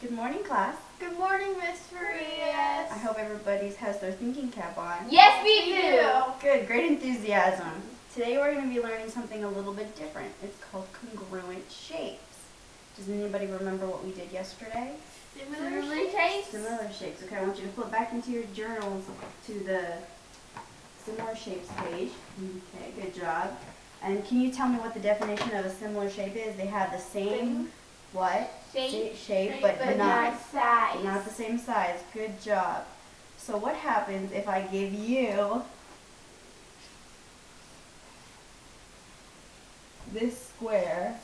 Good morning, class. Good morning, Miss Farias. I hope everybody has their thinking cap on. Yes, we do. Good, great enthusiasm. Today we're going to be learning something a little bit different. It's called congruent shapes. Does anybody remember what we did yesterday? Similar shapes. Similar shapes. Okay, I want you to flip back into your journals to the similar shapes page. Okay, good job. And can you tell me what the definition of a similar shape is? They have the same what? Shape, but not size. Not the same size. Good job. So what happens if I give you this square?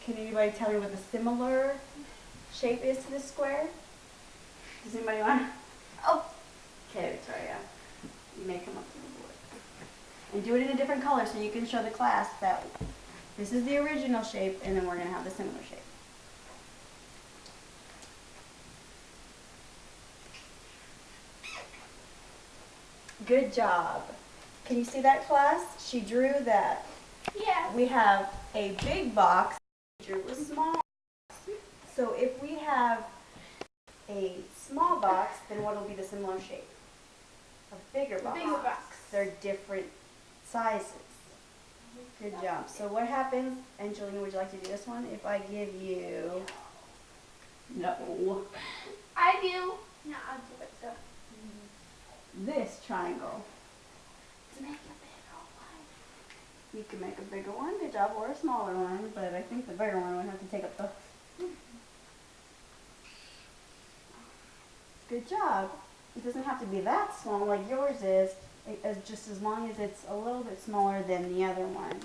Can anybody tell me what the similar shape is to this square? Does anybody want? Oh. Okay, Victoria. You may come up to the board. And do it in a different color so you can show the class that this is the original shape and then we're going to have the similar shape. Good job. Can you see that, class? She drew that. Yes. We have a big box. She drew a small box. So if we have a small box, then what will be the similar shape? A bigger box. Bigger box. They're different sizes. Good job. So what happens, Angelina, would you like to do this one? If I give you, no, I do. No, I'll do it so. This triangle. To make a bigger one. You can make a bigger one, good job, or a smaller one, but I think the bigger one would have to take up the... Good job. It doesn't have to be that small like yours is, just as long as it's a little bit smaller than the other one.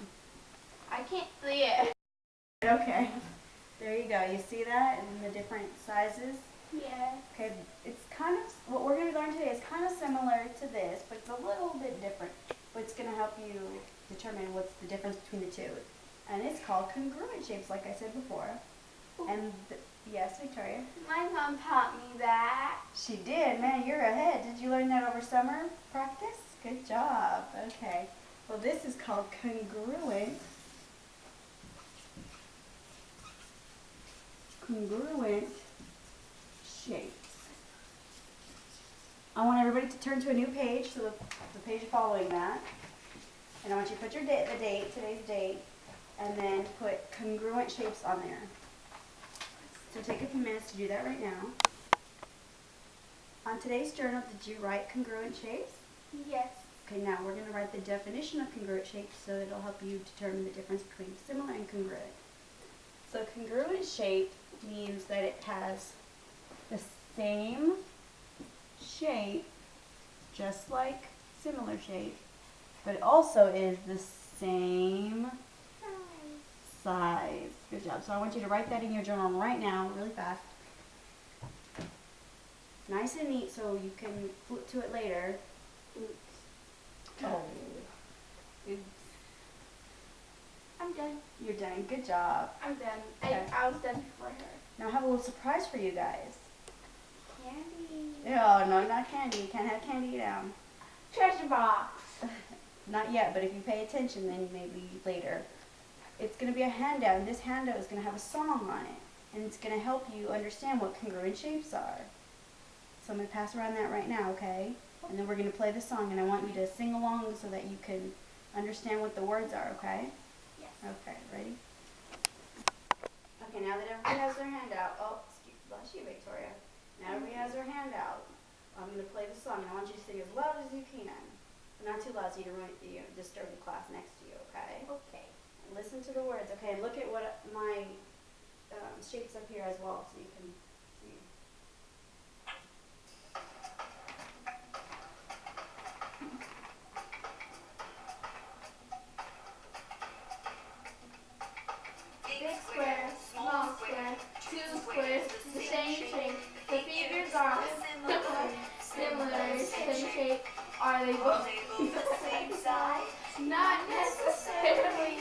I can't see it. Okay. There you go. You see that in the different sizes? Yeah. Okay, it's kind of, what we're going to learn today is kind of similar to this, but it's a little bit different. But it's going to help you determine what's the difference between the two. And it's called congruent shapes, like I said before. And, yes, Victoria? My mom taught me that. She did. Man, you're ahead. Did you learn that over summer practice? Good job. Okay. Well, this is called congruent shapes. I want everybody to turn to a new page, so the page following that. And I want you to put your date, today's date, and then put congruent shapes on there. So take a few minutes to do that right now. On today's journal, did you write congruent shapes? Yes. Okay, now we're going to write the definition of congruent shapes so that it'll help you determine the difference between similar and congruent. So congruent shape means that it has the same shape, just like similar shape, but it also is the same size. Good job. So I want you to write that in your journal right now, really fast. Nice and neat so you can flip to it later. Oops. Oh. Oops. I'm done. You're done. Good job. I'm done. Okay. I was done before her. Now I have a little surprise for you guys. Candy. Oh, no, not candy. You can't have candy now. Treasure box. Not yet, but if you pay attention, then maybe later. It's going to be a handout, and this handout is going to have a song on it. And it's going to help you understand what congruent shapes are. So I'm going to pass around that right now, okay? And then we're going to play the song, and I want you to sing along so that you can understand what the words are, okay? Yes. Okay, ready? Okay, now that everybody has their handout, bless you, Victoria. Now everybody has their handout. I'm going to play the song, and I want you to sing as loud as you can. But not too loud so you don't disturb the class next to you, okay? Okay. And listen to the words, okay? And look at what my shapes up here as well so you can see. Big square, small square, two squares, the same shape. The figures are similar, same shape. Are they both the same size? Not necessarily.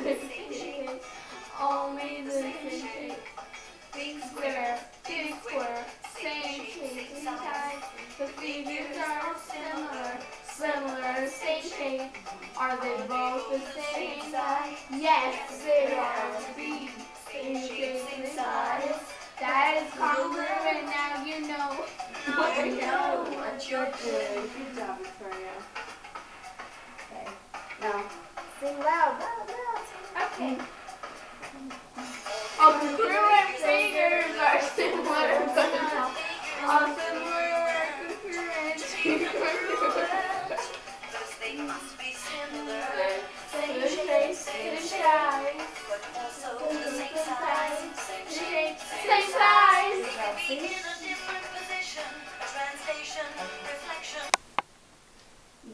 The same shape. Only the same shape. Big square, same shape, same size. The figures are similar, same shape. Are they both the same size? Yes, they are. Same shape. Good job, Victoria. Okay. Now, sing loud, loud, loud. Okay. All congruent figures are similar, but all similar congruent figures. They must be similar, Same shape, same size. but also the same size, same shape, Same size. maybe in a different position, translation, reflection.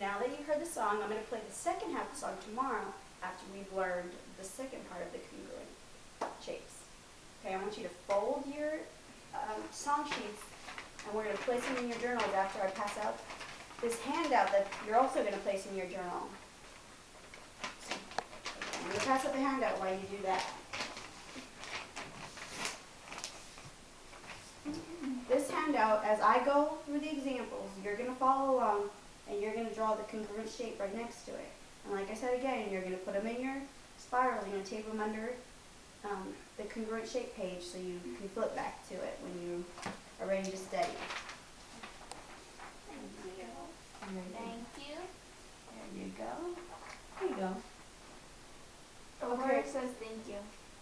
Now that you've heard the song, I'm going to play the second half of the song tomorrow after we've learned the second part of the congruent shapes. Okay, I want you to fold your song sheets, and we're going to place them in your journals after I pass out this handout that you're also going to place in your journal. So, I'm going to pass out the handout while you do that. This handout, as I go through the examples, you're going to follow along and you're going to draw the congruent shape right next to it. And like I said again, you're going to put them in your spiral. You're going to tape them under the congruent shape page so you can flip back to it when you are ready to study. Thank you. There you go. There you go. Aurora says thank you.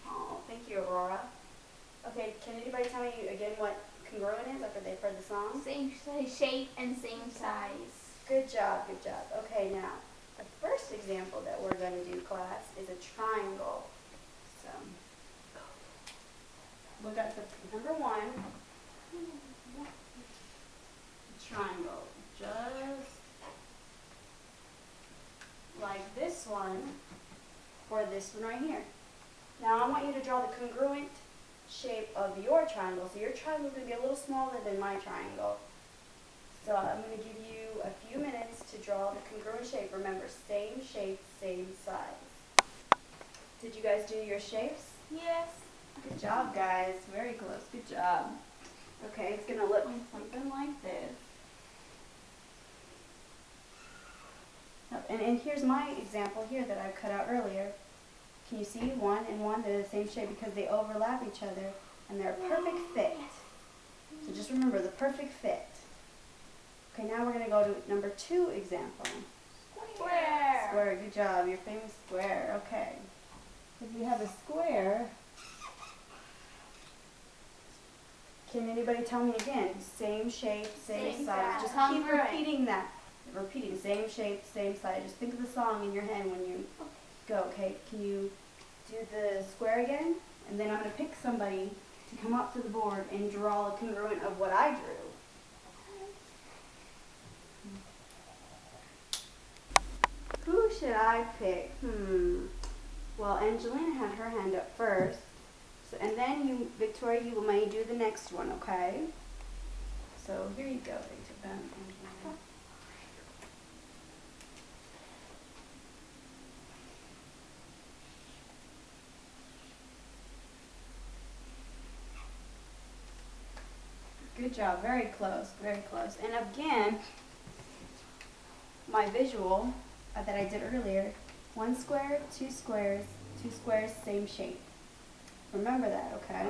Oh, thank you, Aurora. Okay, can anybody tell me again what congruent is after they've heard the song? Same shape and same size. Good job, good job. Okay, now, the first example that we're going to do, class, is a triangle. So, look at the number one, triangle. Just like this one, or this one right here. Now, I want you to draw the congruent shape of your triangle. So your triangle is going to be a little smaller than my triangle. So I'm going to give you a few minutes to draw the congruent shape. Remember, same shape, same size. Did you guys do your shapes? Yes. Good job, guys. Very close. Good job. Okay, it's going to look something like this. And here's my example here that I cut out earlier. Can you see one and one? They're the same shape because they overlap each other and they're a perfect fit. So just remember the perfect fit. Okay, now we're going to go to number 2 example. Square. Square, good job. Your famous square. Okay. If you have a square, can anybody tell me again? Same shape, same Same size. size. Just keep Congruent. repeating that. Repeating same shape, same size. Just think of the song in your head when you go. Okay, can you do the square again? And then I'm going to pick somebody to come up to the board and draw a congruent of what I drew. Who should I pick? Well, Angelina had her hand up first. So, and then you, Victoria, you may do the next one, okay? So here you go, Angelina. Good job, very close, very close. And again, my visual that I did earlier, 1 square, 2 squares, 2 squares, same shape. Remember that, okay?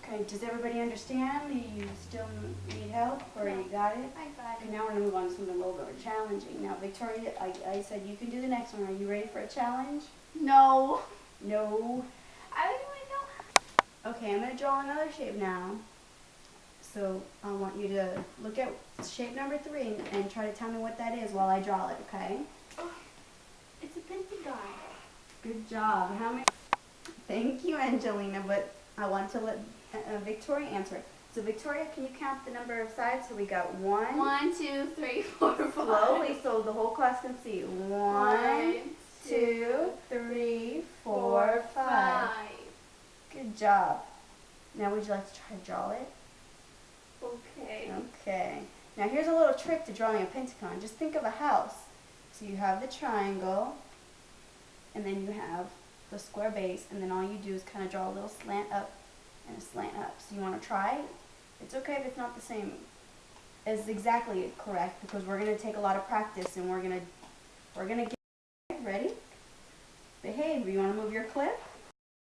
Okay, does everybody understand? Do you still need help or you got it? I got Okay, now we're going to move on to something a little more challenging. Now, Victoria, I said you can do the next one. Are you ready for a challenge? No. No. I don't even know. Okay, I'm going to draw another shape now. So I want you to look at shape number 3 and try to tell me what that is while I draw it, okay? It's a pentagon. Good job. How many? Thank you, Angelina, but I want to let Victoria answer it. So Victoria, can you count the number of sides? So we got 1. 1, 2, 3, 4, 5. Slowly so the whole class can see. 1, 2, 3, 4, 5. Good job. Now would you like to try to draw it? Okay. Okay. Now here's a little trick to drawing a pentagon. Just think of a house. So you have the triangle, and then you have the square base, and then all you do is kind of draw a little slant up and a slant up. So you want to try? It's okay if it's not the same as exactly correct because we're going to take a lot of practice and we're going to get ready. Behave. You want to move your clip?